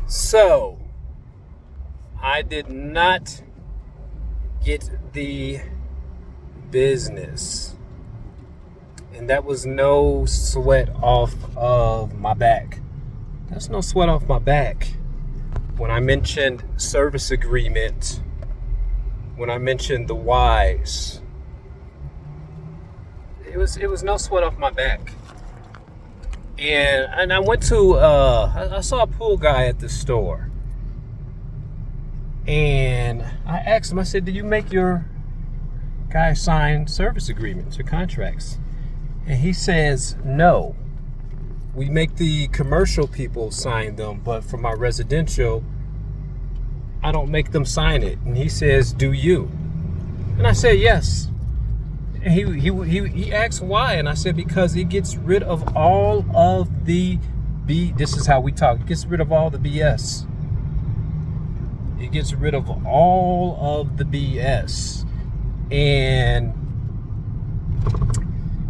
So, I did not get the business. And that was no sweat off of my back. That's no sweat off my back. When I mentioned service agreement, when I mentioned the whys, it was no sweat off my back. And I went to I saw a pool guy at the store, and I asked him. I said, "Do you make your guys sign service agreements or contracts?" And he says, "No, we make the commercial people sign them, but for my residential, I don't make them sign it." And he says, "Do you?" And I said, "Yes." And he asked why, and I said, because it gets rid of all of the this is how we talk. It gets rid of all the BS. It gets rid of all of the BS. And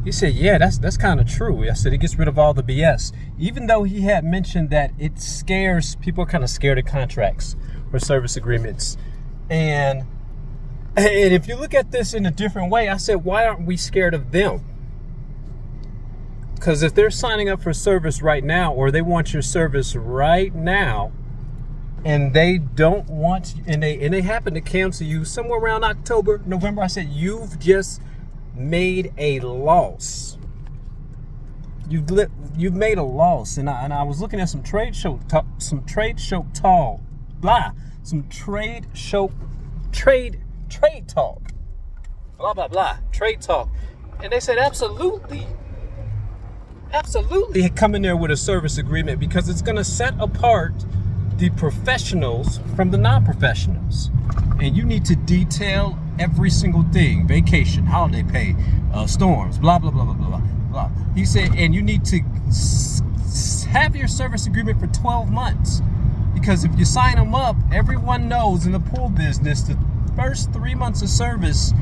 he said, "Yeah, that's kind of true." I said, "It gets rid of all the BS." Even though he had mentioned that it scares people, are kind of scared of contracts or service agreements. And if you look at this in a different way, I said, why aren't we scared of them? Because if they're signing up for service right now, or they want your service right now, and they don't want, and they happen to cancel you somewhere around October, November, I said, you've just made a loss. You've made a loss. And I was looking at some trade show talk, blah, blah, blah, trade talk. And they said, absolutely come in there with a service agreement, because it's going to set apart the professionals from the non-professionals. And you need to detail every single thing: vacation, holiday pay, storms, blah, blah, blah, blah, blah, blah. He said, and you need to have your service agreement for 12 months. Because if you sign them up, everyone knows in the pool business, the first 3 months of service,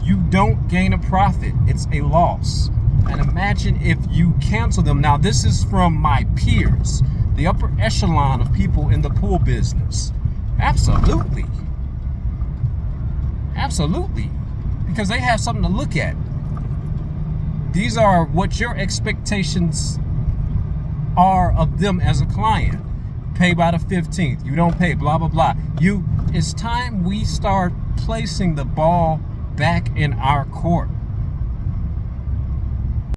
you don't gain a profit. It's a loss. And imagine if you cancel them. Now, this is from my peers, the upper echelon of people in the pool business. Absolutely. Because they have something to look at. These are what your expectations are of them as a client. Pay by the 15th. You don't pay, blah, blah, blah. It's time we start placing the ball back in our court.